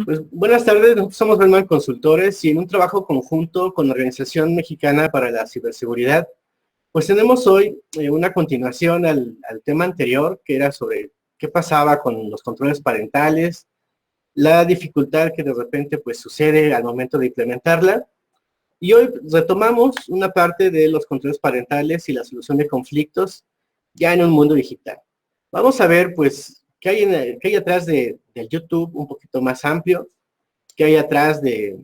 Pues, buenas tardes, nosotros somos Bellman Consultores y en un trabajo conjunto con la Organización Mexicana para la Ciberseguridad, pues tenemos hoy una continuación al tema anterior, que era sobre qué pasaba con los controles parentales, la dificultad que de repente pues sucede al momento de implementarla. Y hoy retomamos una parte de los controles parentales y la solución de conflictos ya en un mundo digital. Vamos a ver pues qué hay atrás del YouTube un poquito más amplio, qué hay atrás de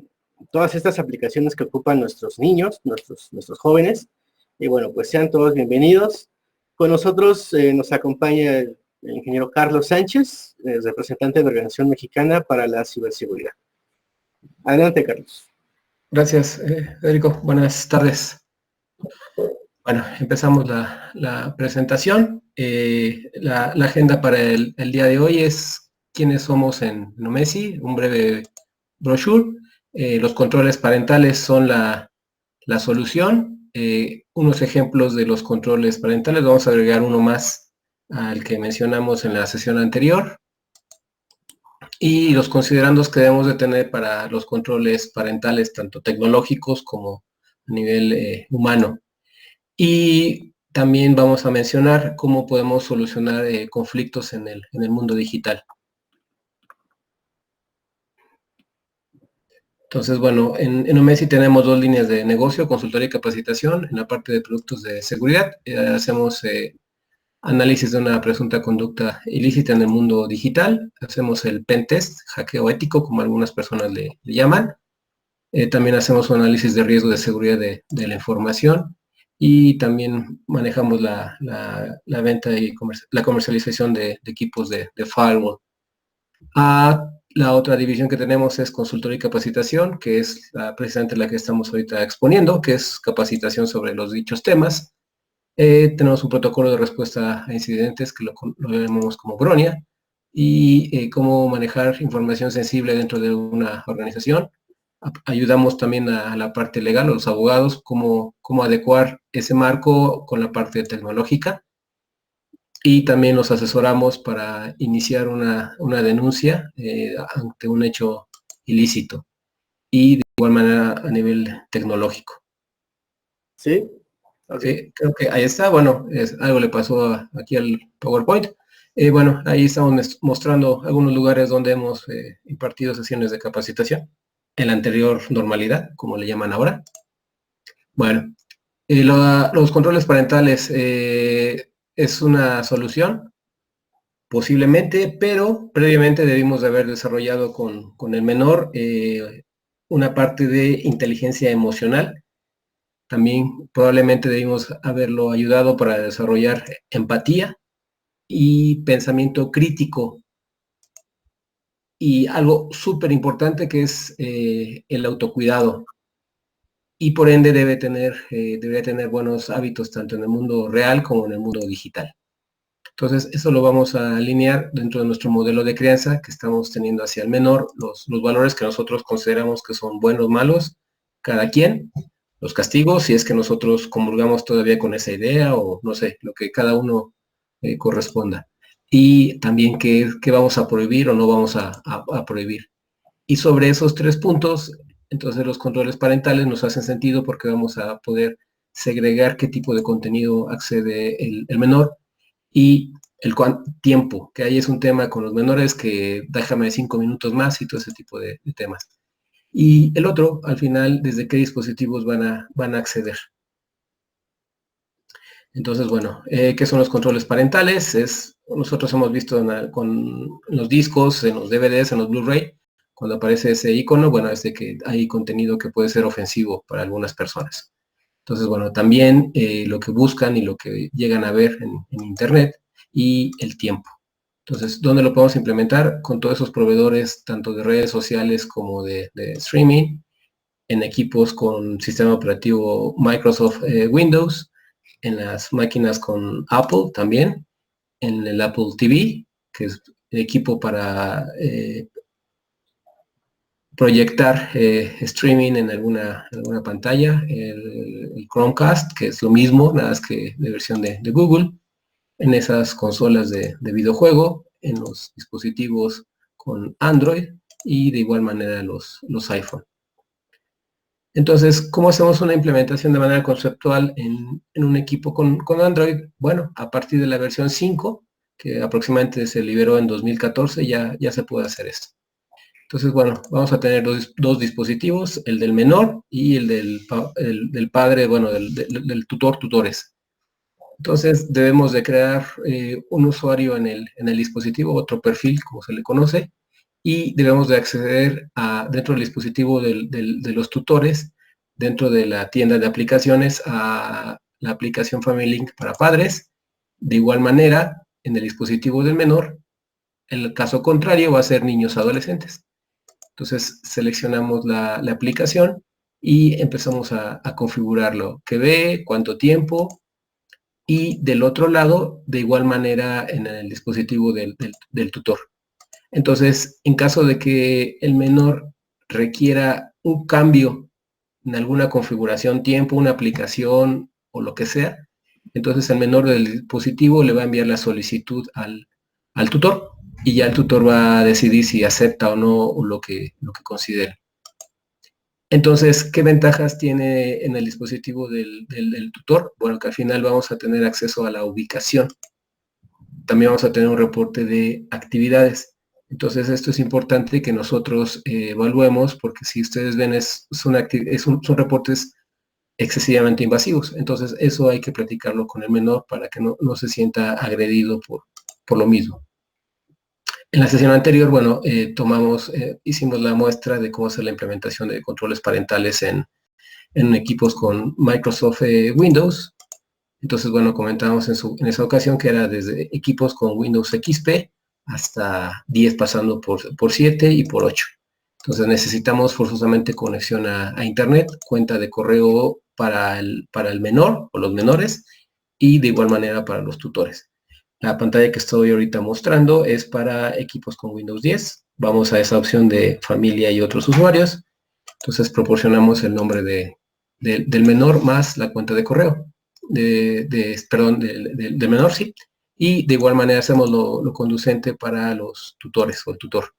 todas estas aplicaciones que ocupan nuestros niños, nuestros jóvenes. Y bueno, pues sean todos bienvenidos. Con nosotros nos acompaña el ingeniero Carlos Sánchez, representante de la Organización Mexicana para la Ciberseguridad. Adelante, Carlos. Gracias, Federico. Buenas tardes. Bueno, empezamos la presentación. La agenda para el día de hoy es quiénes somos en Nomesi, un breve brochure. Los controles parentales son la solución. Unos ejemplos de los controles parentales. Vamos a agregar uno más al que mencionamos en la sesión anterior. Y los considerandos que debemos de tener para los controles parentales, tanto tecnológicos como a nivel humano. Y también vamos a mencionar cómo podemos solucionar conflictos en el mundo digital. Entonces, bueno, en Omesi tenemos dos líneas de negocio, consultoría y capacitación. En la parte de productos de seguridad, hacemos análisis de una presunta conducta ilícita en el mundo digital. Hacemos el pen test, hackeo ético, como algunas personas le llaman. También hacemos un análisis de riesgo de seguridad de la información. Y también manejamos la venta y la comercialización de equipos de firewall. La otra división que tenemos es consultoría y capacitación, que es precisamente la que estamos ahorita exponiendo, que es capacitación sobre los dichos temas. Tenemos un protocolo de respuesta a incidentes que lo llamamos como Bronia, y cómo manejar información sensible dentro de una organización. Ayudamos también a la parte legal, a los abogados, cómo adecuar ese marco con la parte tecnológica. Y también los asesoramos para iniciar una denuncia ante un hecho ilícito. Y de igual manera a nivel tecnológico. ¿Sí? Okay. Sí, creo que ahí está. Bueno, algo le pasó aquí al PowerPoint. Bueno, ahí estamos mostrando algunos lugares donde hemos impartido sesiones de capacitación en la anterior normalidad, como le llaman ahora. Bueno, los controles parentales es una solución, posiblemente, pero previamente debimos de haber desarrollado con el menor una parte de inteligencia emocional. También probablemente debimos haberlo ayudado para desarrollar empatía y pensamiento crítico. Y algo súper importante que es el autocuidado. Y por ende debería tener buenos hábitos tanto en el mundo real como en el mundo digital. Entonces, eso lo vamos a alinear dentro de nuestro modelo de crianza que estamos teniendo hacia el menor, los valores que nosotros consideramos que son buenos o malos, cada quien, los castigos, si es que nosotros comulgamos todavía con esa idea o no sé, lo que cada uno corresponda. Y también qué vamos a prohibir o no vamos a prohibir. Y sobre esos 3 puntos, entonces los controles parentales nos hacen sentido porque vamos a poder segregar qué tipo de contenido accede el menor y el tiempo, que ahí es un tema con los menores que déjame 5 minutos más y todo ese tipo de temas. Y el otro, al final, desde qué dispositivos van a acceder. Entonces, bueno, ¿qué son los controles parentales? Nosotros hemos visto con los discos, en los DVDs, en los Blu-ray, cuando aparece ese icono, bueno, es de que hay contenido que puede ser ofensivo para algunas personas. Entonces, bueno, también lo que buscan y lo que llegan a ver en Internet y el tiempo. Entonces, ¿dónde lo podemos implementar? Con todos esos proveedores, tanto de redes sociales como de streaming, en equipos con sistema operativo Microsoft Windows, en las máquinas con Apple también, en el Apple TV, que es el equipo para proyectar streaming en alguna pantalla, el Chromecast, que es lo mismo, nada más que de versión de Google, en esas consolas de videojuego, en los dispositivos con Android, y de igual manera los iPhone. Entonces, ¿cómo hacemos una implementación de manera conceptual en un equipo con Android? Bueno, a partir de la versión 5, que aproximadamente se liberó en 2014, ya se puede hacer esto. Entonces, bueno, vamos a tener dos dispositivos, el del menor y el del padre, bueno, del tutores. Entonces, debemos de crear un usuario en el dispositivo, otro perfil, como se le conoce, y debemos de acceder dentro del dispositivo de los tutores, dentro de la tienda de aplicaciones, a la aplicación Family Link para padres. De igual manera, en el dispositivo del menor, el caso contrario va a ser niños adolescentes. Entonces seleccionamos la aplicación y empezamos a configurarlo, qué ve, cuánto tiempo, y del otro lado, de igual manera, en el dispositivo del tutor. Entonces, en caso de que el menor requiera un cambio en alguna configuración, tiempo, una aplicación o lo que sea, entonces el menor del dispositivo le va a enviar la solicitud al tutor y ya el tutor va a decidir si acepta o no lo que considere. Entonces, ¿qué ventajas tiene en el dispositivo del tutor? Bueno, que al final vamos a tener acceso a la ubicación. También vamos a tener un reporte de actividades. Entonces, esto es importante que nosotros evaluemos, porque si ustedes ven, son reportes excesivamente invasivos. Entonces, eso hay que platicarlo con el menor para que no se sienta agredido por lo mismo. En la sesión anterior, bueno, hicimos la muestra de cómo hacer la implementación de controles parentales en equipos con Microsoft Windows. Entonces, bueno, comentábamos en esa ocasión que era desde equipos con Windows XP hasta 10 pasando por 7 y por 8. Entonces necesitamos forzosamente conexión a Internet, cuenta de correo para el menor o los menores y de igual manera para los tutores. La pantalla que estoy ahorita mostrando es para equipos con Windows 10. Vamos a esa opción de familia y otros usuarios. Entonces proporcionamos el nombre del menor más la cuenta de correo. Del menor, sí. Y de igual manera hacemos lo conducente para los tutores o el tutor.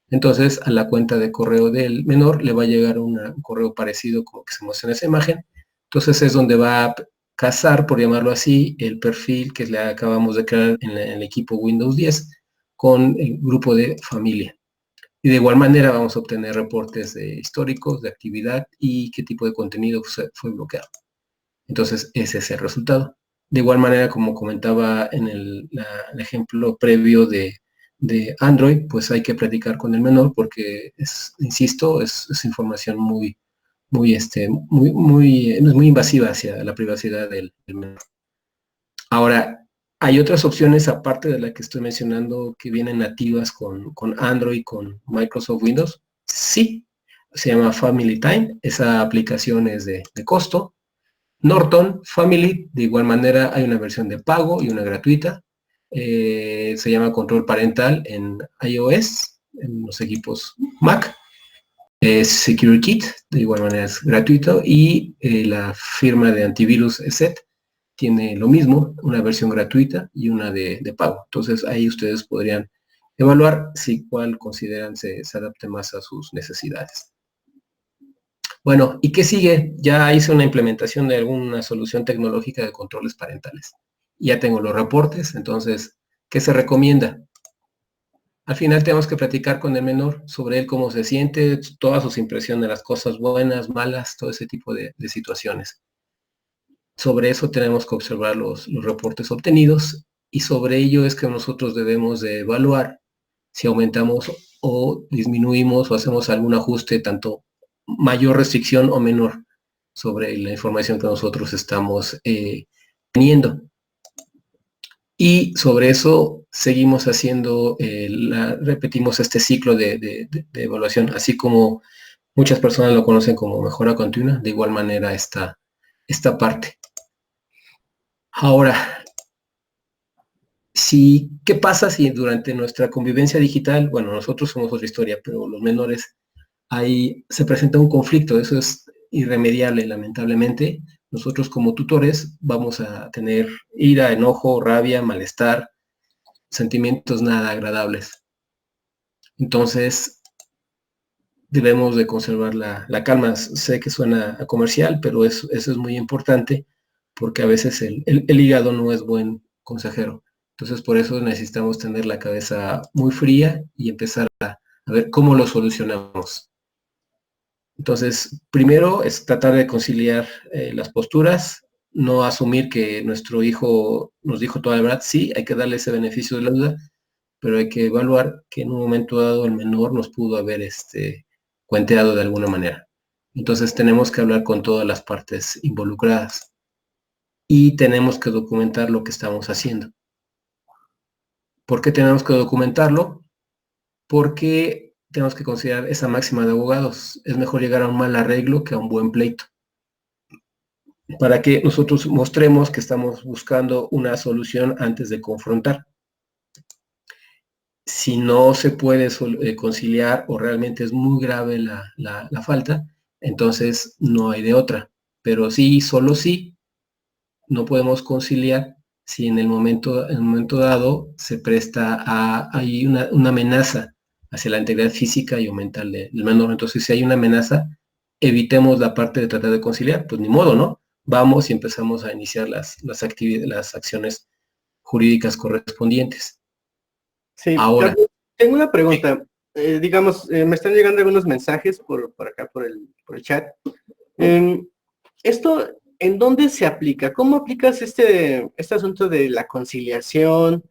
Entonces a la cuenta de correo del menor le va a llegar un correo parecido como que se muestra en esa imagen. Entonces es donde va a cazar, por llamarlo así, el perfil que le acabamos de crear en el equipo Windows 10 con el grupo de familia. Y de igual manera vamos a obtener reportes históricos de actividad y qué tipo de contenido fue bloqueado. Entonces ese es el resultado. De igual manera, como comentaba en el ejemplo previo de Android, pues hay que platicar con el menor porque insisto, es información muy invasiva hacia la privacidad del menor. Ahora, ¿hay otras opciones aparte de la que estoy mencionando que vienen nativas con Android, con Microsoft Windows? Sí, se llama Family Time, esa aplicación es de costo. Norton Family, de igual manera, hay una versión de pago y una gratuita. Se llama Control Parental en iOS, en los equipos Mac. Secure Kit, de igual manera es gratuito, y la firma de antivirus ESET tiene lo mismo, una versión gratuita y una de pago. Entonces ahí ustedes podrían evaluar si cuál consideran se adapte más a sus necesidades. Bueno, ¿y qué sigue? Ya hice una implementación de alguna solución tecnológica de controles parentales. Ya tengo los reportes, entonces, ¿qué se recomienda? Al final tenemos que platicar con el menor sobre él, cómo se siente, todas sus impresiones, las cosas buenas, malas, todo ese tipo de situaciones. Sobre eso tenemos que observar los reportes obtenidos y sobre ello es que nosotros debemos de evaluar si aumentamos o disminuimos o hacemos algún ajuste, tanto mayor restricción o menor, sobre la información que nosotros estamos teniendo. Y sobre eso seguimos haciendo, repetimos este ciclo de evaluación, así como muchas personas lo conocen como mejora continua, de igual manera esta parte. Ahora, ¿qué pasa si durante nuestra convivencia digital, bueno, nosotros somos otra historia, pero los menores, ahí se presenta un conflicto? Eso es irremediable, lamentablemente. Nosotros como tutores vamos a tener ira, enojo, rabia, malestar, sentimientos nada agradables. Entonces, debemos de conservar la calma. Sé que suena a comercial, pero eso es muy importante porque a veces el hígado no es buen consejero. Entonces, por eso necesitamos tener la cabeza muy fría y empezar a ver cómo lo solucionamos. Entonces, primero es tratar de conciliar las posturas, no asumir que nuestro hijo nos dijo toda la verdad. Sí, hay que darle ese beneficio de la duda, pero hay que evaluar que en un momento dado el menor nos pudo haber cuenteado de alguna manera. Entonces tenemos que hablar con todas las partes involucradas y tenemos que documentar lo que estamos haciendo. ¿Por qué tenemos que documentarlo? Porque tenemos que considerar esa máxima de abogados. Es mejor llegar a un mal arreglo que a un buen pleito. Para que nosotros mostremos que estamos buscando una solución antes de confrontar. Si no se puede conciliar o realmente es muy grave la falta, entonces no hay de otra. Pero sí, solo sí, no podemos conciliar si en el momento dado se presta hay una amenaza hacia la integridad física y o mental del menor. Entonces, si hay una amenaza, evitemos la parte de tratar de conciliar, pues ni modo, ¿no? Vamos y empezamos a iniciar las acciones jurídicas correspondientes. Sí, Ahora, tengo una pregunta. Digamos, me están llegando algunos mensajes por acá, por el chat. ¿Esto en dónde se aplica? ¿Cómo aplicas este asunto de la conciliación?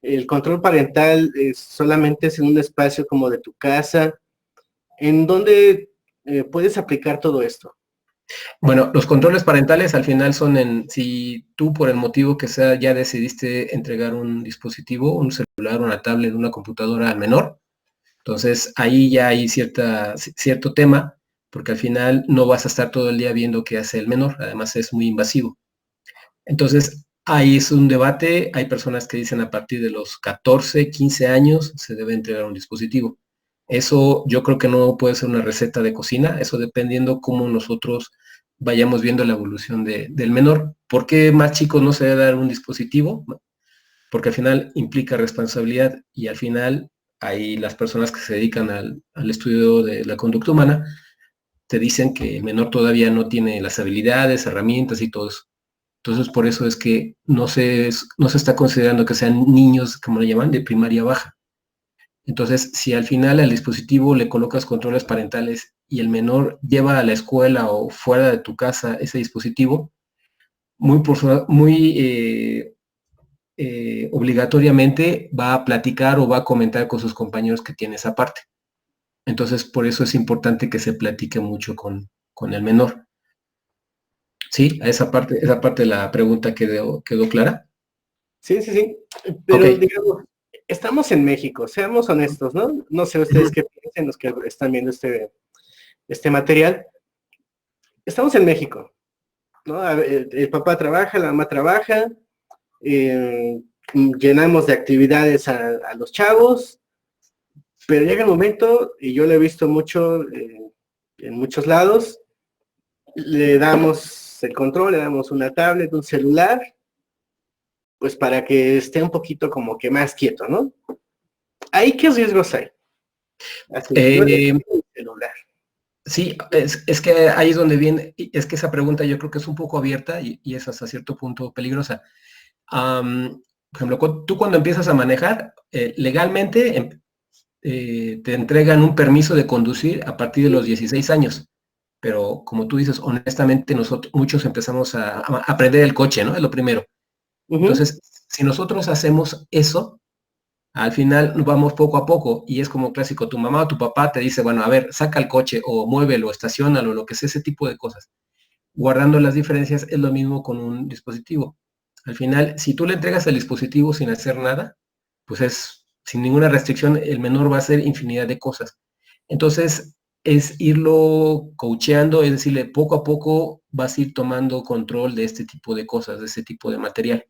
¿El control parental solamente es en un espacio como de tu casa? ¿En dónde puedes aplicar todo esto? bueno, los controles parentales al final son si tú por el motivo que sea ya decidiste entregar un dispositivo, un celular, una tablet, una computadora al menor, entonces ahí ya hay cierto tema, porque al final no vas a estar todo el día viendo qué hace el menor, además es muy invasivo. Entonces ahí es un debate, hay personas que dicen a partir de los 14, 15 años se debe entregar un dispositivo. Eso yo creo que no puede ser una receta de cocina, eso dependiendo cómo nosotros vayamos viendo la evolución del menor. ¿Por qué más chicos no se debe dar un dispositivo? Porque al final implica responsabilidad y al final hay las personas que se dedican al estudio de la conducta humana, te dicen que el menor todavía no tiene las habilidades, herramientas y todo eso. Entonces, por eso es que no se está considerando que sean niños, como le llaman, de primaria baja. Entonces, si al final al dispositivo le colocas controles parentales y el menor lleva a la escuela o fuera de tu casa ese dispositivo, muy obligatoriamente va a platicar o va a comentar con sus compañeros que tiene esa parte. Entonces, por eso es importante que se platique mucho con el menor. ¿Sí? A esa parte de la pregunta quedó clara. Sí, sí, sí. Pero Ok. digamos, estamos en México, seamos honestos, ¿no? No sé ustedes qué piensan, los que están viendo este material. Estamos en México, ¿no? El papá trabaja, la mamá trabaja, llenamos de actividades a los chavos, pero llega el momento, y yo lo he visto mucho en muchos lados, le damos el control, le damos una tablet, un celular, pues para que esté un poquito como que más quieto, ¿no? ¿Ahí qué riesgos hay? Así, yo le Eh, doy el celular. sí, es que ahí es donde viene, es que esa pregunta yo creo que es un poco abierta y es hasta cierto punto peligrosa. Por ejemplo, tú cuando empiezas a manejar, legalmente te entregan un permiso de conducir a partir de los 16 años. Pero como tú dices, honestamente, muchos empezamos a aprender el coche, ¿no? Es lo primero. Entonces, si nosotros hacemos eso, al final vamos poco a poco y es como clásico, tu mamá o tu papá te dice, bueno, a ver, saca el coche o muévelo, estaciónalo, lo que sea, ese tipo de cosas. Guardando las diferencias es lo mismo con un dispositivo. Al final, si tú le entregas el dispositivo sin hacer nada, pues es sin ninguna restricción, el menor va a hacer infinidad de cosas. Entonces, es irlo coacheando, es decirle, poco a poco vas a ir tomando control de este tipo de cosas, de este tipo de material.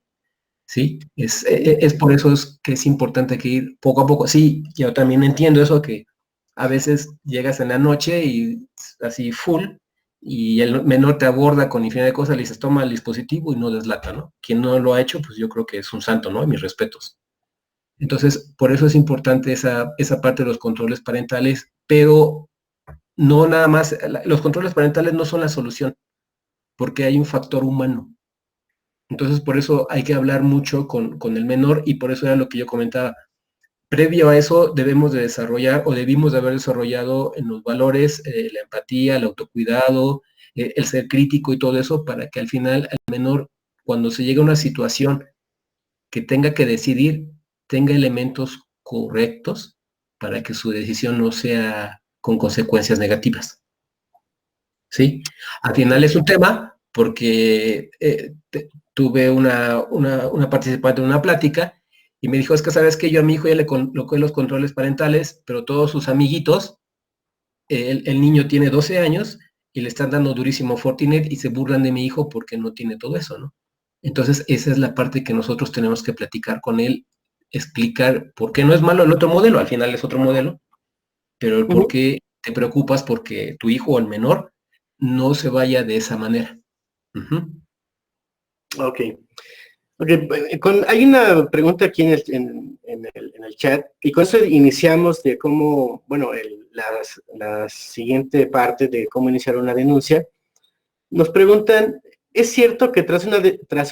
¿Sí? Es por eso que es importante que ir poco a poco. Sí, yo también entiendo eso, que a veces llegas en la noche y así full, y el menor te aborda con infinidad de cosas, le dices, toma el dispositivo y no deslata, ¿no? Quien no lo ha hecho, pues yo creo que es un santo, ¿no? Mis respetos. Entonces, por eso es importante esa parte de los controles parentales, pero no nada más, los controles parentales no son la solución, porque hay un factor humano. Entonces, por eso hay que hablar mucho con el menor, y por eso era lo que yo comentaba. Previo a eso debemos de desarrollar, o debimos de haber desarrollado en los valores, la empatía, el autocuidado, el ser crítico y todo eso, para que al final el menor, cuando se llegue a una situación que tenga que decidir, tenga elementos correctos para que su decisión no sea con consecuencias negativas. ¿Sí? Al final es un tema porque tuve una participante en una plática y me dijo, es que sabes que yo a mi hijo ya le coloqué los controles parentales, pero todos sus amiguitos, el niño tiene 12 años y le están dando durísimo Fortinet y se burlan de mi hijo porque no tiene todo eso, ¿no? Entonces, esa es la parte que nosotros tenemos que platicar con él, explicar por qué no es malo el otro modelo, al final es otro modelo, pero el por qué te preocupas porque tu hijo o el menor no se vaya de esa manera. Ok. Hay una pregunta aquí en el chat, y con eso iniciamos de cómo, bueno, la siguiente parte de cómo iniciar una denuncia. Nos preguntan, ¿es cierto que tras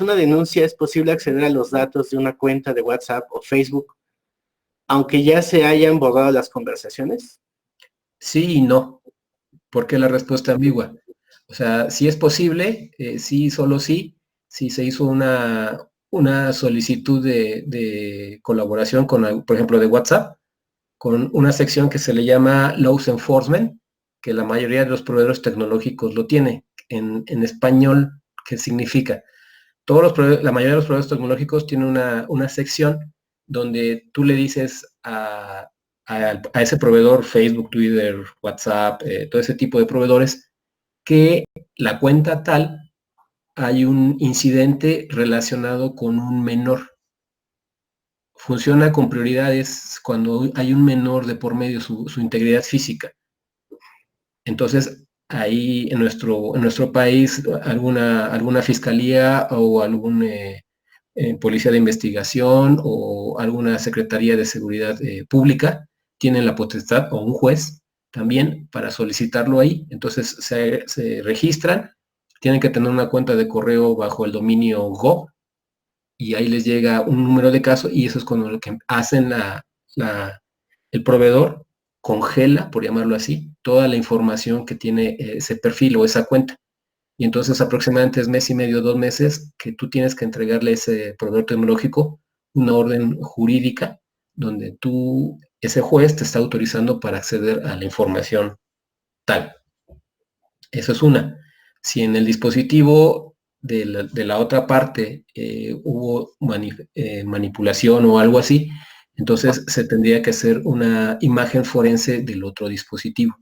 una denuncia es posible acceder a los datos de una cuenta de WhatsApp o Facebook, aunque ya se hayan borrado las conversaciones? Sí y no, porque la respuesta es ambigua. O sea, sí es posible, sí, solo sí, si se hizo una solicitud de colaboración con, por ejemplo, de WhatsApp, con una sección que se le llama Laws Enforcement, que la mayoría de los proveedores tecnológicos lo tiene. En español, ¿qué significa? La mayoría de los proveedores tecnológicos tienen una sección donde tú le dices a ese proveedor, Facebook, Twitter, WhatsApp, todo ese tipo de proveedores, que la cuenta tal hay un incidente relacionado con un menor. Funciona con prioridades cuando hay un menor de por medio, su integridad física. Entonces, ahí en nuestro país, alguna fiscalía o algún policía de investigación o alguna secretaría de seguridad pública tienen la potestad, o un juez también, para solicitarlo ahí. Entonces, se registran, tienen que tener una cuenta de correo bajo el dominio Go, y ahí les llega un número de caso, y eso es cuando lo que hacen el proveedor congela, por llamarlo así, toda la información que tiene ese perfil o esa cuenta. Y entonces aproximadamente es mes y medio, 2 meses, que tú tienes que entregarle a ese proveedor tecnológico una orden jurídica donde ese juez te está autorizando para acceder a la información tal. Eso es una. Si en el dispositivo de la otra parte hubo manipulación o algo así, entonces se tendría que hacer una imagen forense del otro dispositivo.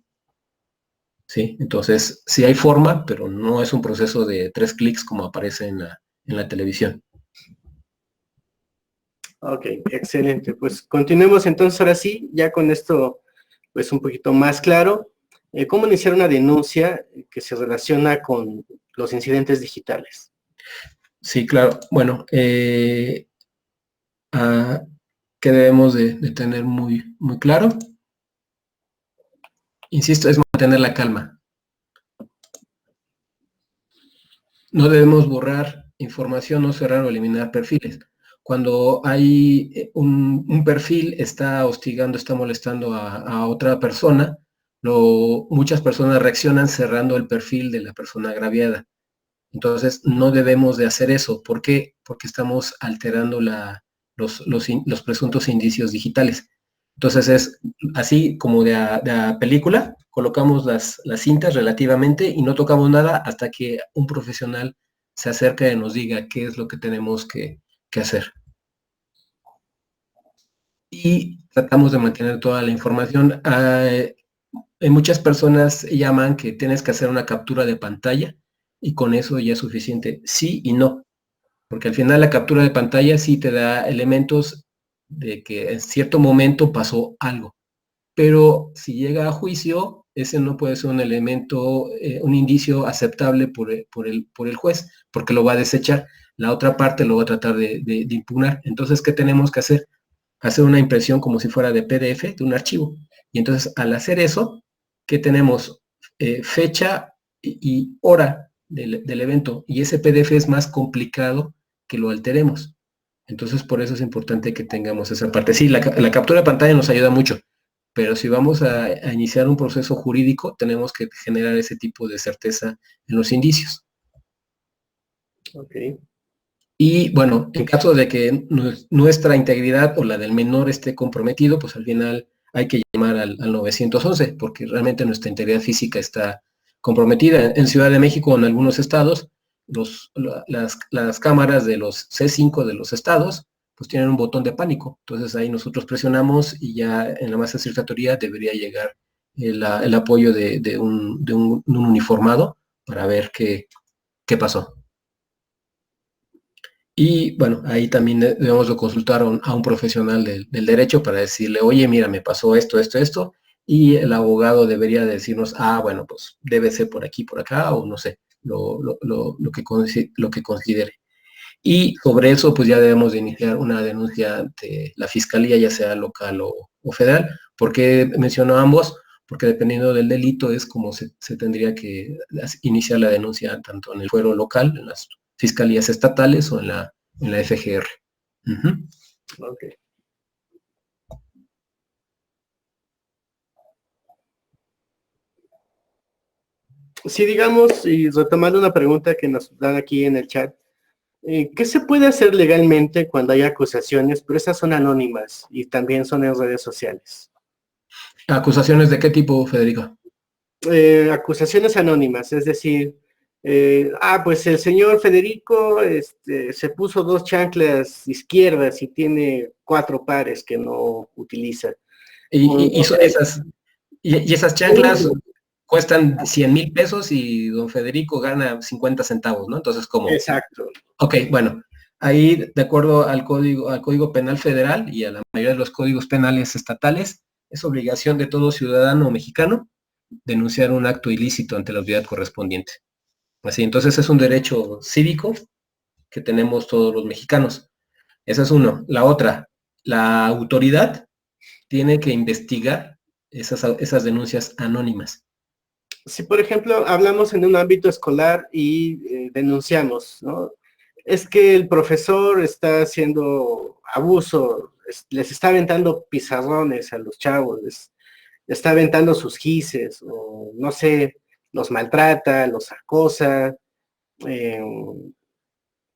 ¿Sí? Entonces, sí hay forma, pero no es un proceso de 3 clics como aparece en la televisión. Ok, excelente. Pues continuemos entonces ahora sí, ya con esto pues un poquito más claro. ¿Cómo iniciar una denuncia que se relaciona con los incidentes digitales? Sí, claro. Bueno, ¿qué debemos de tener muy, muy claro? Insisto, es mantener la calma. No debemos borrar información, no cerrar o eliminar perfiles. Cuando hay un perfil, está hostigando, está molestando a otra persona, muchas personas reaccionan cerrando el perfil de la persona agraviada. Entonces, no debemos de hacer eso. ¿Por qué? Porque estamos alterando los presuntos indicios digitales. Entonces, es así como de a película, colocamos las cintas relativamente y no tocamos nada hasta que un profesional se acerca y nos diga qué es lo que tenemos que hacer. Y tratamos de mantener toda la información. Muchas personas llaman que tienes que hacer una captura de pantalla y con eso ya es suficiente. Sí y no, porque al final la captura de pantalla sí te da elementos de que en cierto momento pasó algo, pero si llega a juicio, ese no puede ser un elemento, un indicio aceptable por el juez, porque lo va a desechar. La otra parte lo va a tratar de impugnar. Entonces, ¿qué tenemos que hacer? Hacer una impresión como si fuera de PDF, de un archivo. Y entonces, al hacer eso, que tenemos fecha y hora del evento, y ese PDF es más complicado que lo alteremos. Entonces, por eso es importante que tengamos esa parte. Sí, la captura de pantalla nos ayuda mucho, pero si vamos a iniciar un proceso jurídico, tenemos que generar ese tipo de certeza en los indicios. Ok. Y bueno, en caso de que nuestra integridad o la del menor esté comprometido, pues al final hay que llamar al 911, porque realmente nuestra integridad física está comprometida. En Ciudad de México o en algunos estados, las cámaras de los C5 de los estados, pues tienen un botón de pánico. Entonces ahí nosotros presionamos y ya en la masa circulatoria debería llegar el apoyo de un uniformado para ver qué pasó. Y bueno, ahí también debemos de consultar a un profesional del derecho para decirle, oye, mira, me pasó esto, esto, esto, y el abogado debería decirnos, bueno, pues debe ser por aquí, por acá, o no sé, lo que considere. Y sobre eso, pues ya debemos de iniciar una denuncia ante la fiscalía, ya sea local o federal. ¿Por qué menciono ambos? Porque dependiendo del delito es como se tendría que iniciar la denuncia tanto en el fuero local, en las fiscalías estatales o en la FGR. Okay. Sí, digamos, y retomando una pregunta que nos dan aquí en el chat, ¿qué se puede hacer legalmente cuando hay acusaciones, pero esas son anónimas y también son en redes sociales? ¿Acusaciones de qué tipo, Federico? Acusaciones anónimas, es decir, pues el señor Federico se puso 2 chanclas izquierdas y tiene 4 pares que no utiliza. Y esas chanclas cuestan 100,000 pesos y don Federico gana 50 centavos, ¿no? Entonces, ¿cómo? Exacto. Ok, bueno, ahí de acuerdo al Código Penal Federal y a la mayoría de los códigos penales estatales, es obligación de todo ciudadano mexicano denunciar un acto ilícito ante la autoridad correspondiente. Así, entonces es un derecho cívico que tenemos todos los mexicanos. Esa es uno. La otra, la autoridad tiene que investigar esas denuncias anónimas. Si, por ejemplo, hablamos en un ámbito escolar y denunciamos, ¿no? Es que el profesor está haciendo abuso, les está aventando pizarrones a los chavos, les está aventando sus gises, o no sé, los maltrata, los acosa,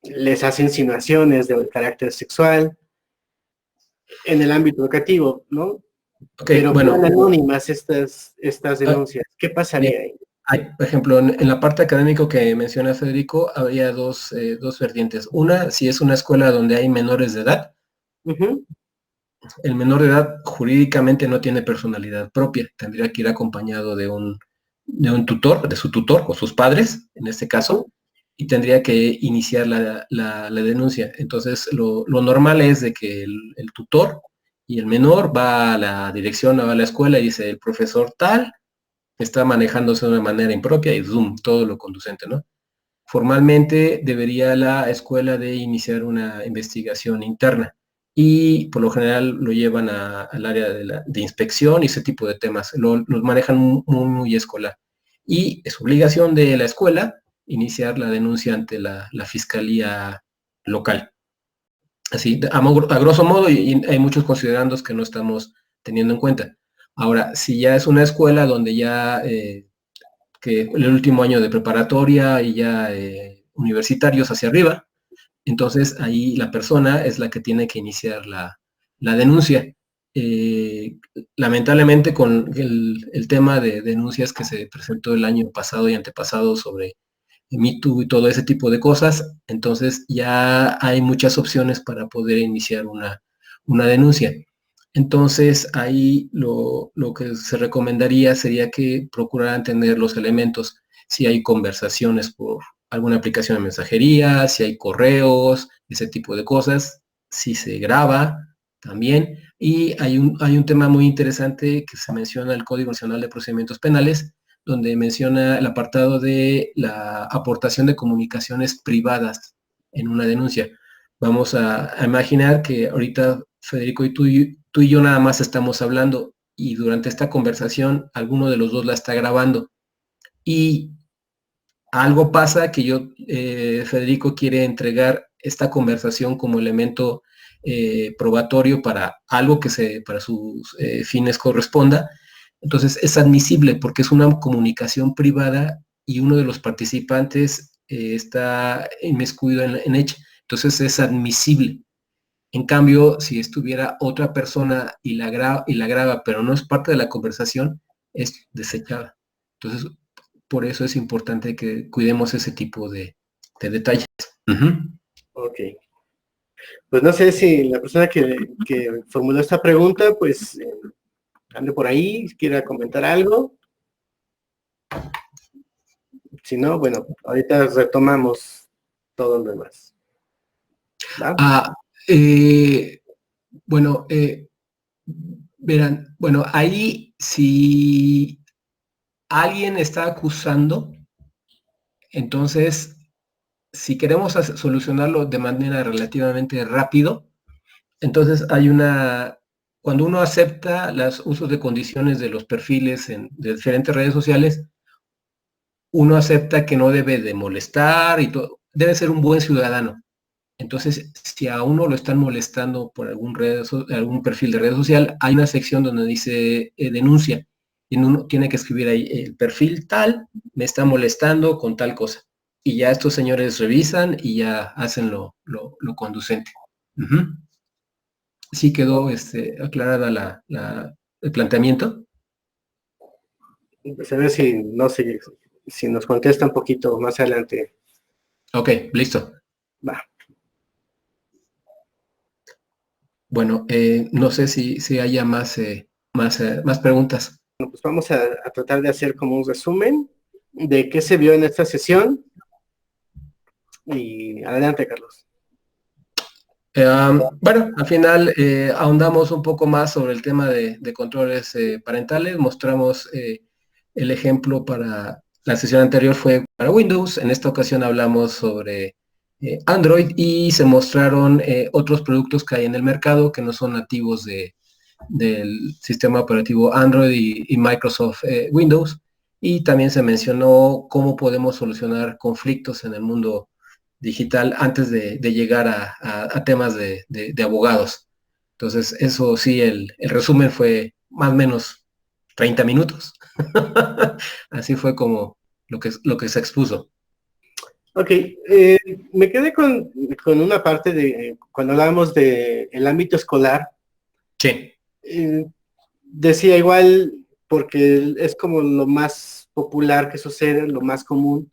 les hace insinuaciones de carácter sexual en el ámbito educativo, ¿no? Okay, pero bueno, quedan anónimas estas denuncias. ¿Qué pasaría ahí? Por ejemplo, en la parte académica que menciona Federico, habría dos vertientes. Una, si es una escuela donde hay menores de edad, el menor de edad jurídicamente no tiene personalidad propia, tendría que ir acompañado de un tutor, de su tutor o sus padres, en este caso, y tendría que iniciar la denuncia. Entonces, lo normal es de que el tutor y el menor va a la dirección, va a la escuela y dice, el profesor tal está manejándose de una manera impropia y zoom, todo lo conducente, ¿no? Formalmente debería la escuela de iniciar una investigación interna y por lo general lo llevan al área de inspección y ese tipo de temas, los manejan muy escolar. Y es obligación de la escuela iniciar la denuncia ante la fiscalía local. Así, a grosso modo, y hay muchos considerandos que no estamos teniendo en cuenta. Ahora, si ya es una escuela donde ya que el último año de preparatoria y ya universitarios hacia arriba, entonces ahí la persona es la que tiene que iniciar la denuncia. Lamentablemente con el tema de denuncias que se presentó el año pasado y antepasado sobre Me Too y todo ese tipo de cosas, entonces ya hay muchas opciones para poder iniciar una denuncia. Entonces ahí lo que se recomendaría sería que procuraran tener los elementos, si hay conversaciones por alguna aplicación de mensajería, si hay correos, ese tipo de cosas, si se graba también. Y hay un tema muy interesante que se menciona en el Código Nacional de Procedimientos Penales, donde menciona el apartado de la aportación de comunicaciones privadas en una denuncia. Vamos a imaginar que ahorita Federico y tú y yo nada más estamos hablando y durante esta conversación alguno de los dos la está grabando. Y algo pasa que Federico quiere entregar esta conversación como elemento probatorio para algo que para sus fines corresponda. Entonces es admisible porque es una comunicación privada y uno de los participantes está inmiscuido en ella. Entonces es admisible. En cambio, si estuviera otra persona y la graba, pero no es parte de la conversación, es desechada. Entonces, por eso es importante que cuidemos ese tipo de detalles. Ok. Pues no sé si la persona que formuló esta pregunta, pues ande por ahí, quiera comentar algo. Si no, bueno, ahorita retomamos todo lo demás. Bueno, verán, bueno, ahí si alguien está acusando, entonces, si queremos solucionarlo de manera relativamente rápido, entonces cuando uno acepta los usos de condiciones de los perfiles de diferentes redes sociales, uno acepta que no debe de molestar y todo, debe ser un buen ciudadano. Entonces, si a uno lo están molestando por algún perfil de red social, hay una sección donde dice denuncia, y uno tiene que escribir ahí, el perfil tal me está molestando con tal cosa. Y ya estos señores revisan y ya hacen lo conducente. ¿Sí quedó aclarada el planteamiento? Pues a ver si, no sé, si nos contesta un poquito más adelante. Ok, listo. Va. Bueno, no sé si haya más preguntas. Bueno, pues vamos a tratar de hacer como un resumen de qué se vio en esta sesión. Y adelante, Carlos. Bueno, al final ahondamos un poco más sobre el tema de controles parentales, mostramos el ejemplo para la sesión anterior fue para Windows, en esta ocasión hablamos sobre Android y se mostraron otros productos que hay en el mercado que no son nativos del sistema operativo Android y Microsoft Windows, y también se mencionó cómo podemos solucionar conflictos en el mundo digital antes de llegar a temas de abogados. Entonces, eso sí, el resumen fue más o menos 30 minutos. Así fue como lo que se expuso. Ok, me quedé con una parte de cuando hablábamos del ámbito escolar. Sí. Decía igual, porque es como lo más popular que sucede, lo más común,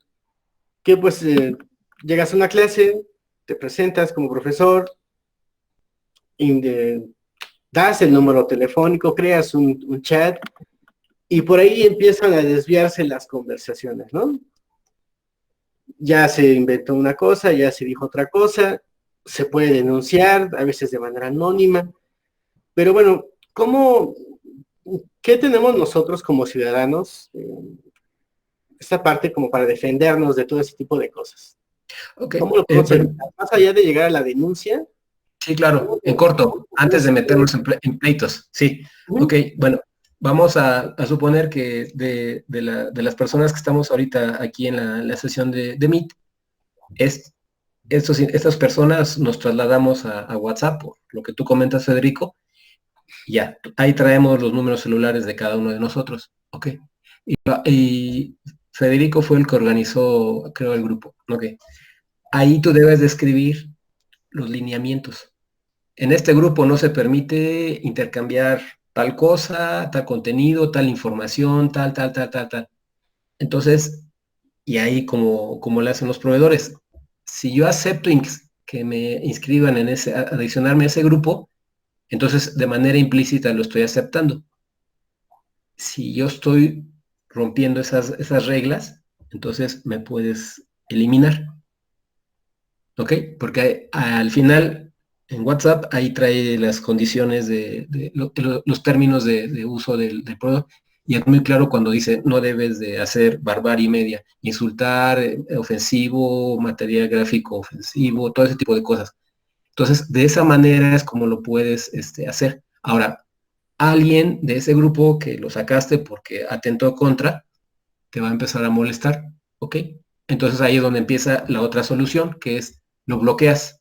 que pues llegas a una clase, te presentas como profesor, das el número telefónico, creas un chat y por ahí empiezan a desviarse las conversaciones, ¿no? Ya se inventó una cosa, ya se dijo otra cosa, se puede denunciar, a veces de manera anónima, pero bueno, ¿qué tenemos nosotros como ciudadanos? Esta parte como para defendernos de todo ese tipo de cosas. Okay. ¿Cómo lo podemos evitar? Más allá de llegar a la denuncia. Sí, claro, en corto, antes de meternos en pleitos. Sí, ok, bueno, vamos a suponer que de las personas que estamos ahorita aquí en la sesión de Meet, estas personas nos trasladamos a WhatsApp, por lo que tú comentas, Federico, ya, ahí traemos los números celulares de cada uno de nosotros, ok. Y Federico fue el que organizó, creo, el grupo, ok. Ahí tú debes de escribir los lineamientos. En este grupo no se permite intercambiar tal cosa, tal contenido, tal información, tal. Entonces, y ahí como le hacen los proveedores, si yo acepto que me inscriban adicionarme a ese grupo, entonces de manera implícita lo estoy aceptando. Si yo estoy rompiendo esas reglas, entonces me puedes eliminar. ¿Ok? Porque al final en WhatsApp ahí trae las condiciones los términos de uso del producto, y es muy claro cuando dice no debes de hacer barbarie media, insultar, ofensivo, material gráfico ofensivo, todo ese tipo de cosas. Entonces, de esa manera es como lo puedes hacer. Ahora, alguien de ese grupo que lo sacaste porque atentó contra, te va a empezar a molestar, ¿ok? Entonces ahí es donde empieza la otra solución, que es lo bloqueas.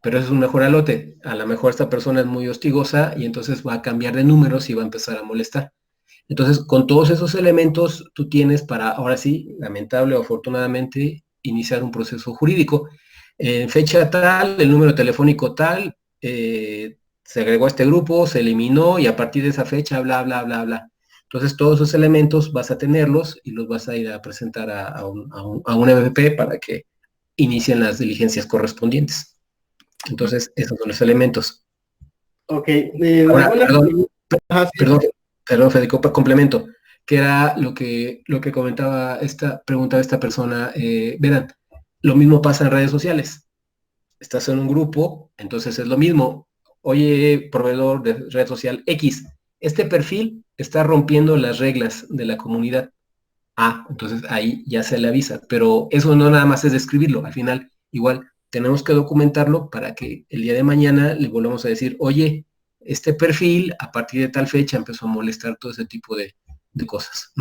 Pero eso es un mejor alote. A lo mejor esta persona es muy hostigosa y entonces va a cambiar de números y va a empezar a molestar. Entonces, con todos esos elementos, tú tienes para, ahora sí, lamentable o afortunadamente, iniciar un proceso jurídico. En fecha tal, el número telefónico tal, se agregó a este grupo, se eliminó y a partir de esa fecha, bla, bla, bla, bla. Entonces, todos esos elementos vas a tenerlos y los vas a ir a presentar a un MVP para que inicien las diligencias correspondientes. Entonces, esos son los elementos. Ok, Ahora, perdón, Ajá, sí. perdón, Federico, complemento, que era lo que preguntaba esta persona. Verán, lo mismo pasa en redes sociales. Estás en un grupo, entonces es lo mismo. Oye, proveedor de red social X, este perfil está rompiendo las reglas de la comunidad. Ah, entonces ahí ya se le avisa, pero eso no nada más es describirlo, al final igual tenemos que documentarlo para que el día de mañana le volvamos a decir, oye, este perfil a partir de tal fecha empezó a molestar todo ese tipo de cosas.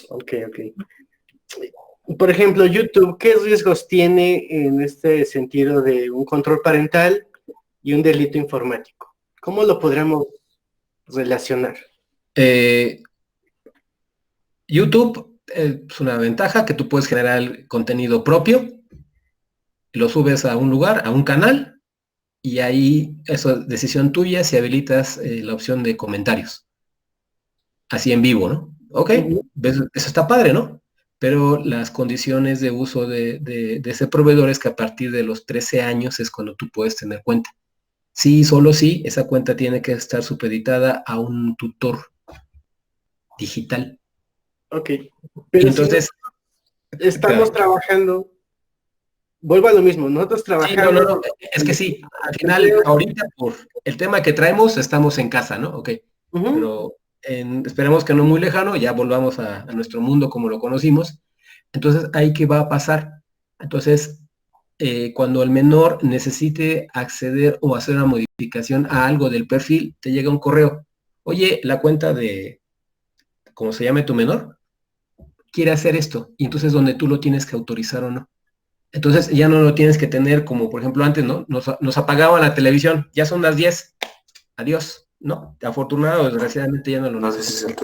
Ok, ok. Por ejemplo, YouTube, ¿qué riesgos tiene en este sentido de un control parental y un delito informático? ¿Cómo lo podremos relacionar? Eh, YouTube es una ventaja que tú puedes generar contenido propio, lo subes a un lugar, a un canal, y ahí eso es decisión tuya si habilitas la opción de comentarios. Así en vivo, ¿no? Ok, Ujú. eso está padre, ¿no? Pero las condiciones de uso de ese proveedor es que a partir de los 13 años es cuando tú puedes tener cuenta. Sí, solo sí, esa cuenta tiene que estar supeditada a un tutor digital. Ok, Y pero si no entonces, estamos espérame. trabajando, vuelvo a lo mismo, nosotros Sí, no, no, trabajamos no, es que sí, al final, empleos. ahorita por el tema que traemos, estamos en casa, ¿no? Ok, Ujú. pero esperemos que no muy lejano, ya volvamos a nuestro mundo como lo conocimos. Entonces, ¿ahí qué va a pasar? Entonces, cuando el menor necesite acceder o hacer una modificación a algo del perfil, te llega un correo. Oye, la cuenta de, ¿cómo se llame tu menor? Quiere hacer esto. Y entonces donde tú lo tienes que autorizar o no. Entonces ya no lo tienes que tener como, por ejemplo, antes, ¿no? Nos apagaban la televisión. Ya son las 10. Adiós. ¿No? Afortunado, desgraciadamente ya no lo necesito.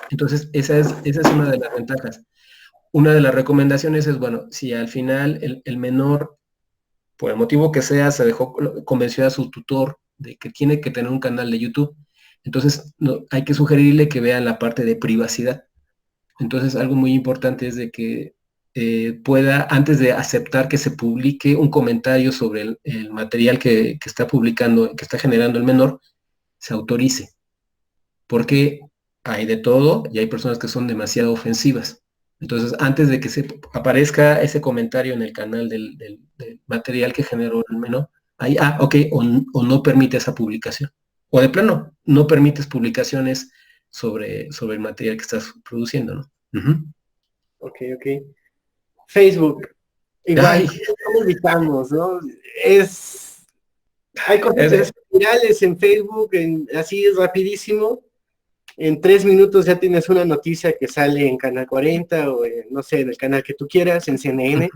Entonces, esa es una de las ventajas. Una de las recomendaciones es, bueno, si al final el menor por el motivo que sea, se dejó, convenció a su tutor de que tiene que tener un canal de YouTube. Entonces, no, hay que sugerirle que vean la parte de privacidad. Entonces, algo muy importante es de que pueda, antes de aceptar que se publique un comentario sobre el material que está publicando, que está generando el menor, se autorice. Porque hay de todo y hay personas que son demasiado ofensivas. Entonces, antes de que se aparezca ese comentario en el canal del material que generó el menor, ahí, ok, o no permite esa publicación. O de plano, no permites publicaciones sobre el material que estás produciendo, ¿no? Ujú. Ok, ok. Facebook, igual, Ay, ¿cómo evitamos, no? Hay cosas que se ese- hacen virales en Facebook, así es rapidísimo. En 3 minutos ya tienes una noticia que sale en Canal 40 o no sé, en el canal que tú quieras, en CNN,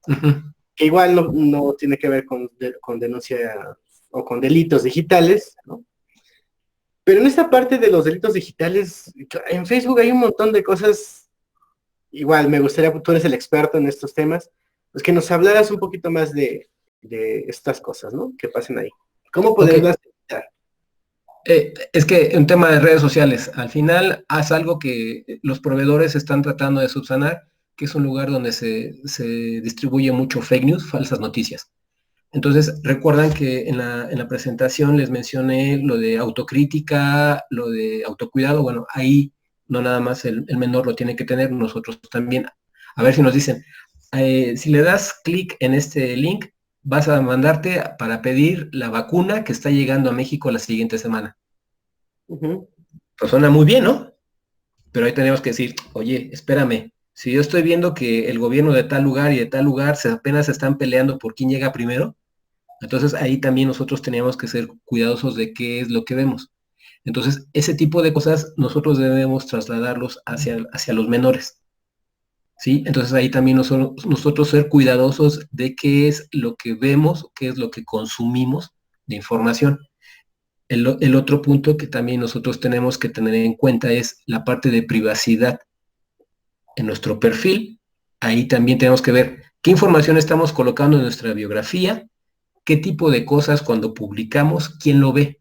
ujú. que igual no tiene que ver con denuncia o con delitos digitales, ¿no? Pero en esta parte de los delitos digitales, en Facebook hay un montón de cosas, igual me gustaría, tú eres el experto en estos temas, pues que nos hablaras un poquito más de estas cosas, ¿no? Que pasen ahí. ¿Cómo Ok, poderlas evitar? es que un tema de redes sociales, al final haz algo que los proveedores están tratando de subsanar, que es un lugar donde se distribuye mucho fake news, falsas noticias. Entonces, recuerdan que en la presentación les mencioné lo de autocrítica, lo de autocuidado. Bueno, ahí no nada más el menor lo tiene que tener, nosotros también. A ver si nos dicen, si le das clic en este link, vas a mandarte para pedir la vacuna que está llegando a México la siguiente semana. Ujú. Pues suena muy bien, ¿no? Pero ahí tenemos que decir, oye, espérame, si yo estoy viendo que el gobierno de tal lugar y de tal lugar apenas se están peleando por quién llega primero, Entonces ahí también nosotros teníamos que ser cuidadosos de qué es lo que vemos. Entonces ese tipo de cosas nosotros debemos trasladarlos hacia los menores. ¿Sí? Entonces ahí también nosotros ser cuidadosos de qué es lo que vemos, qué es lo que consumimos de información. El otro punto que también nosotros tenemos que tener en cuenta es la parte de privacidad en nuestro perfil. Ahí también tenemos que ver qué información estamos colocando en nuestra biografía, qué tipo de cosas cuando publicamos, quién lo ve.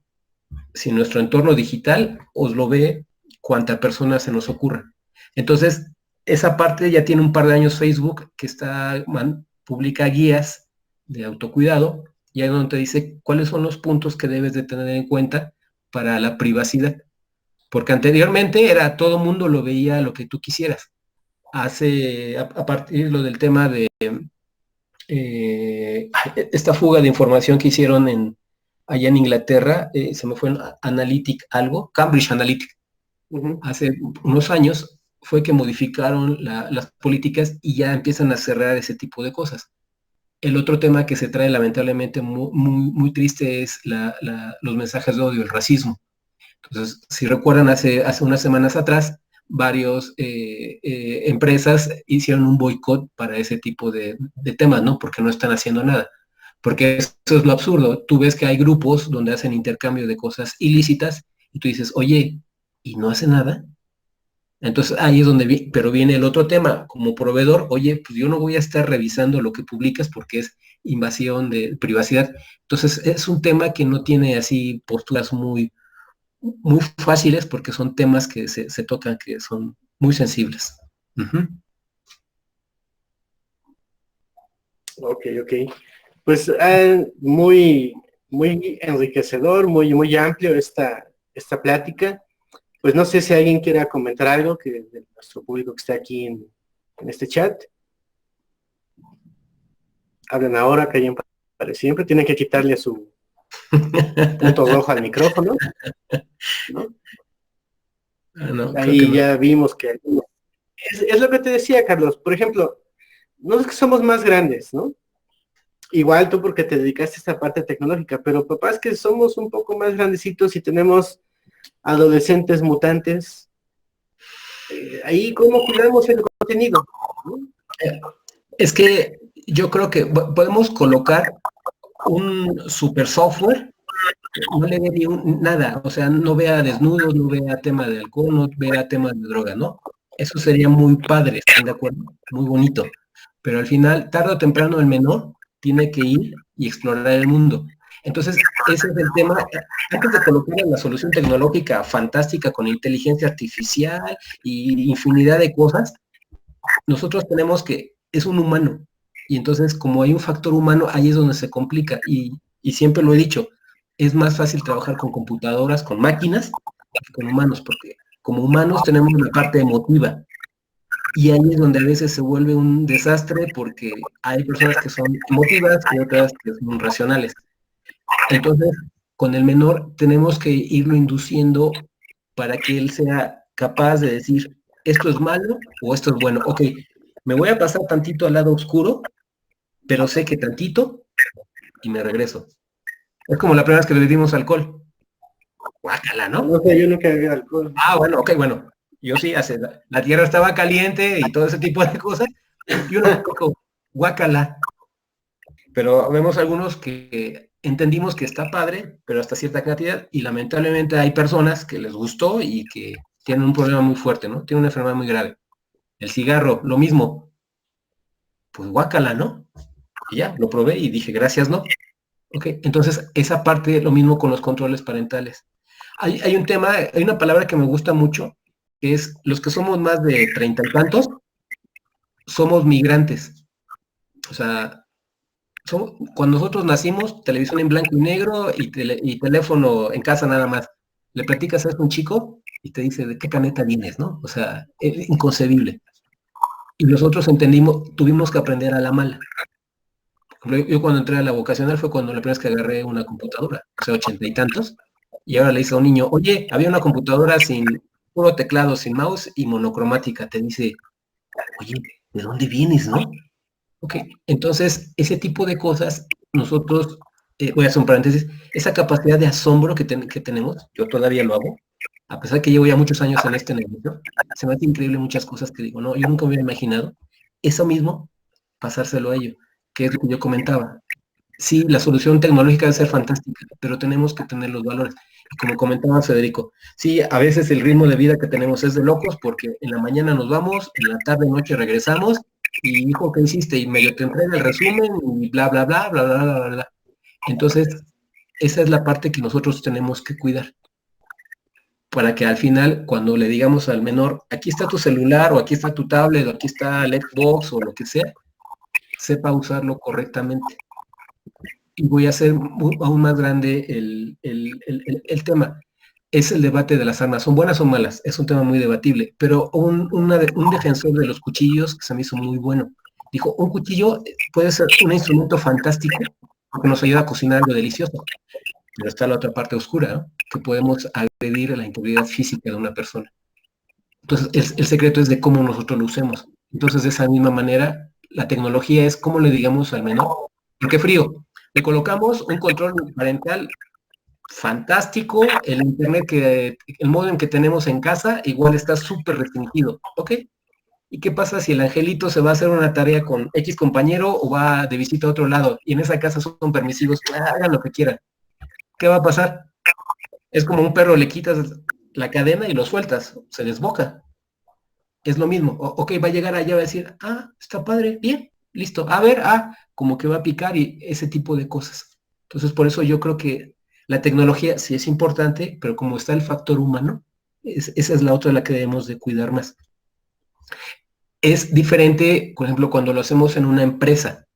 Si nuestro entorno digital os lo ve cuánta persona se nos ocurra. Entonces, esa parte ya tiene un par de años Facebook que publica guías de autocuidado y ahí donde te dice cuáles son los puntos que debes de tener en cuenta para la privacidad. Porque anteriormente era todo mundo lo veía lo que tú quisieras. A partir de lo del tema de esta fuga de información que hicieron allá en Inglaterra, se me fue Cambridge Analytic, hace unos años, fue que modificaron las políticas y ya empiezan a cerrar ese tipo de cosas. El otro tema que se trae lamentablemente muy triste es los mensajes de odio, el racismo. Entonces, si recuerdan, hace unas semanas atrás, varios empresas hicieron un boicot para ese tipo de temas, ¿no? Porque no están haciendo nada. Porque eso es lo absurdo. Tú ves que hay grupos donde hacen intercambio de cosas ilícitas y tú dices, oye, ¿y no hace nada? Entonces ahí es donde pero viene el otro tema. Como proveedor, oye, pues yo no voy a estar revisando lo que publicas porque es invasión de privacidad. Entonces es un tema que no tiene así posturas muy fáciles porque son temas que se tocan que son muy sensibles. Ok. Pues muy enriquecedor, muy amplio esta plática. Pues no sé si alguien quiera comentar algo de nuestro público que está aquí en este chat. Hablan ahora, callen para siempre. Tienen que quitarle su punto rojo al micrófono, ¿no? No, ahí ya vimos que es lo que te decía, Carlos. Por ejemplo, no es que somos más grandes, ¿no? Igual tú porque te dedicaste a esta parte tecnológica, pero papás que somos un poco más grandecitos y tenemos adolescentes mutantes, ahí cómo cuidamos el contenido, ¿no? Es que yo creo que podemos colocar un super software, no le dé nada, o sea, no vea desnudos, no vea tema de alcohol, no vea tema de droga, ¿no? Eso sería muy padre, ¿están de acuerdo? Muy bonito. Pero al final, tarde o temprano, el menor tiene que ir y explorar el mundo. Entonces, ese es el tema. Antes de colocar la solución tecnológica fantástica con inteligencia artificial y infinidad de cosas, nosotros tenemos que, es un humano. Y entonces, como hay un factor humano, ahí es donde se complica. Y siempre lo he dicho, es más fácil trabajar con computadoras, con máquinas, que con humanos, porque como humanos tenemos una parte emotiva. Y ahí es donde a veces se vuelve un desastre porque hay personas que son emotivas y otras que son racionales. Entonces, con el menor tenemos que irlo induciendo para que él sea capaz de decir, esto es malo o esto es bueno. Ok, me voy a pasar tantito al lado oscuro, pero sé que tantito y me regreso. Es como la primera vez que bebimos alcohol. Guácala, ¿no? No sé, yo nunca bebí alcohol. Ah, bueno, ok, bueno. Yo sí, la tierra estaba caliente y todo ese tipo de cosas. Y uno dijo, guácala. Pero vemos algunos que entendimos que está padre, pero hasta cierta cantidad, y lamentablemente hay personas que les gustó y que tienen un problema muy fuerte, ¿no? Tienen una enfermedad muy grave. El cigarro, lo mismo. Pues guácala, ¿no? Y ya, lo probé y dije, gracias, ¿no? Ok, entonces esa parte, lo mismo con los controles parentales. Hay un tema, hay una palabra que me gusta mucho, que es los que somos más de 30 y tantos, somos migrantes. O sea, cuando nosotros nacimos, televisión en blanco y negro y teléfono en casa nada más. Le platicas a un chico y te dice de qué planeta vienes, ¿no? O sea, es inconcebible. Y nosotros tuvimos que aprender a la mala. Yo cuando entré a la vocacional fue cuando la primera vez que agarré una computadora, o sea, 80 y tantos, y ahora le dice a un niño, oye, había una computadora sin puro teclado, sin mouse y monocromática. Te dice, oye, ¿de dónde vienes, no? Ok, entonces ese tipo de cosas nosotros voy a hacer un paréntesis, esa capacidad de asombro que tenemos, yo todavía lo hago, a pesar de que llevo ya muchos años en este negocio, se me hace increíble muchas cosas que digo, no, yo nunca me hubiera imaginado eso mismo, pasárselo a ello, que es lo que yo comentaba. Sí, la solución tecnológica debe ser fantástica, pero tenemos que tener los valores. Y como comentaba Federico, sí, a veces el ritmo de vida que tenemos es de locos, porque en la mañana nos vamos, en la tarde, noche regresamos, y hijo, ¿qué hiciste? Y medio te entrega el resumen, y bla, bla, bla, bla, bla, bla, bla, bla. Entonces, esa es la parte que nosotros tenemos que cuidar, para que al final, cuando le digamos al menor, aquí está tu celular, o aquí está tu tablet, o aquí está el Xbox, o lo que sea, sepa usarlo correctamente. Y voy a hacer aún más grande el tema. Es el debate de las armas. ¿Son buenas o malas? Es un tema muy debatible, pero un defensor de los cuchillos que se me hizo muy bueno. Dijo, un cuchillo puede ser un instrumento fantástico porque nos ayuda a cocinar algo delicioso, pero está la otra parte oscura, ¿no? Que podemos agredir a la integridad física de una persona. Entonces, el secreto es de cómo nosotros lo usemos. Entonces, de esa misma manera, la tecnología es cómo le digamos al menor, ¿por qué frío? Le colocamos un control parental fantástico, el internet el modem que tenemos en casa igual está súper restringido, ¿ok? ¿Y qué pasa si el angelito se va a hacer una tarea con X compañero o va de visita a otro lado y en esa casa son permisivos, hagan lo que quieran? ¿Qué va a pasar? Es como un perro, le quitas la cadena y lo sueltas, se desboca. Es lo mismo, ok, va a llegar allá, va a decir, está padre, bien, listo, a ver, como que va a picar y ese tipo de cosas. Entonces, por eso yo creo que la tecnología sí es importante, pero como está el factor humano, esa es la otra de la que debemos de cuidar más. Es diferente, por ejemplo, cuando lo hacemos en una empresa.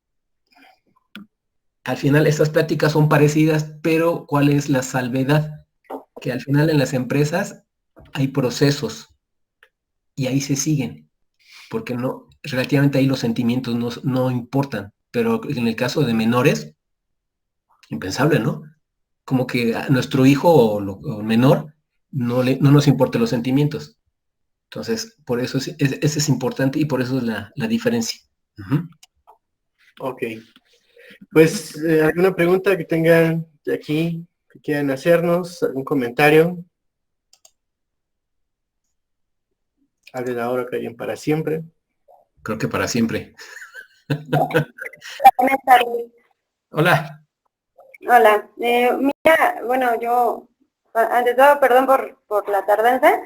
Al final estas prácticas son parecidas, pero ¿cuál es la salvedad? Que al final en las empresas hay procesos y ahí se siguen, porque no, relativamente ahí los sentimientos no importan, pero en el caso de menores, impensable, ¿no? Como que a nuestro hijo o menor no nos importan los sentimientos. Entonces, por eso ese es importante y por eso es la diferencia. Ok. Pues, ¿alguna pregunta que tengan de aquí, que quieran hacernos? ¿Algún comentario? Hablen ahora, callen para siempre. Creo que para siempre. Buenas tardes. Hola. Hola. Mira, bueno, yo, ante todo, perdón por la tardanza.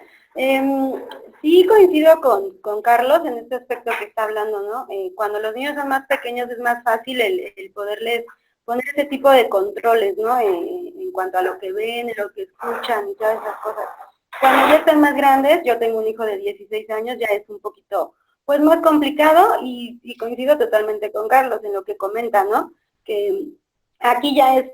Sí coincido con Carlos en este aspecto que está hablando, ¿no? Cuando los niños son más pequeños es más fácil el poderles poner ese tipo de controles, ¿no? En cuanto a lo que ven, lo que escuchan y todas esas cosas. Cuando ya están más grandes, yo tengo un hijo de 16 años, ya es un poquito, pues, más complicado y coincido totalmente con Carlos en lo que comenta, ¿no? Que aquí ya es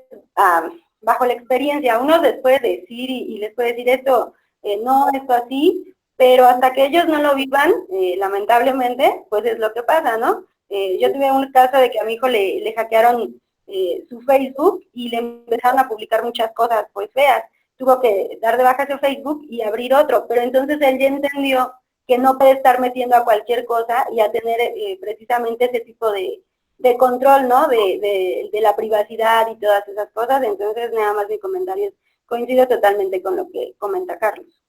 bajo la experiencia, uno les puede decir y les puede decir esto, no, esto así, pero hasta que ellos no lo vivan, lamentablemente, pues es lo que pasa, ¿no? Yo tuve un caso de que a mi hijo le hackearon su Facebook y le empezaron a publicar muchas cosas pues feas. Tuvo que dar de baja su Facebook y abrir otro, pero entonces él ya entendió que no puede estar metiendo a cualquier cosa y a tener precisamente ese tipo de control, ¿no? De la privacidad y todas esas cosas. Entonces, nada más mi comentario es, coincido totalmente con lo que comenta Carlos.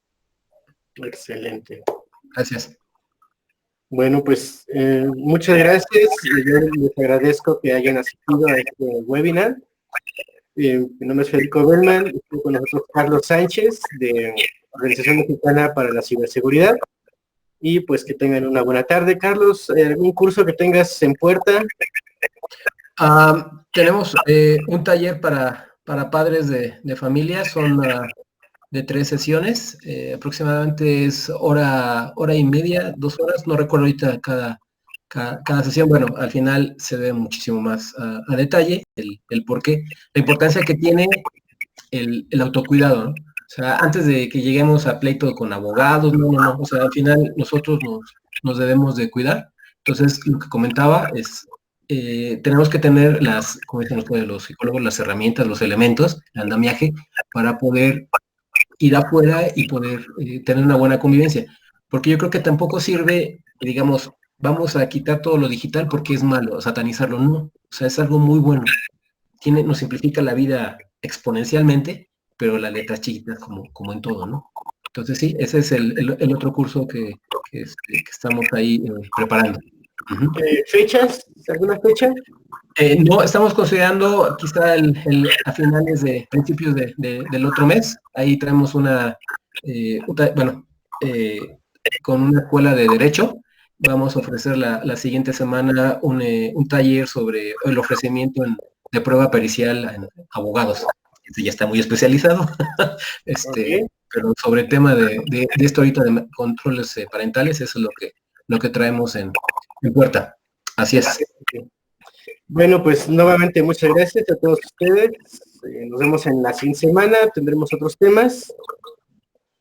Excelente. Gracias. Bueno, pues muchas gracias. Yo les agradezco que hayan asistido a este webinar. Mi nombre es Federico Bellman, estoy con nosotros Carlos Sánchez, de Organización Mexicana para la Ciberseguridad. Y pues que tengan una buena tarde. Carlos, ¿algún curso que tengas en puerta? Tenemos un taller para padres de familia, son de 3 sesiones, aproximadamente es hora y media, 2 horas, no recuerdo ahorita cada sesión. Bueno, al final se ve muchísimo más a detalle el por qué, la importancia que tiene el autocuidado, ¿no? O sea, antes de que lleguemos a pleito con abogados, no, o sea, al final nosotros nos debemos de cuidar. Entonces, lo que comentaba es, tenemos que tener como dicen ustedes, los psicólogos, las herramientas, los elementos, el andamiaje, para poder ir afuera y poder tener una buena convivencia. Porque yo creo que tampoco sirve, digamos, vamos a quitar todo lo digital porque es malo, satanizarlo, no. O sea, es algo muy bueno. nos simplifica la vida exponencialmente, pero las letras chiquitas como en todo, ¿no? Entonces sí, ese es el otro curso que estamos ahí preparando. ¿Fechas? ¿Alguna fecha? No, estamos considerando quizá a finales principios del otro mes. Ahí traemos con una escuela de Derecho. Vamos a ofrecer la siguiente semana un taller sobre el ofrecimiento de prueba pericial en abogados. Este ya está muy especializado. Okay. Pero sobre el tema de esto ahorita de controles parentales, eso es lo que traemos en puerta. Así es. Bueno, pues nuevamente muchas gracias a todos ustedes. Nos vemos en la siguiente semana, tendremos otros temas.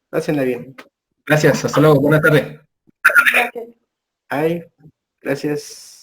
Pásenla bien. Gracias, hasta luego, buena tarde. Gracias. Ay, gracias.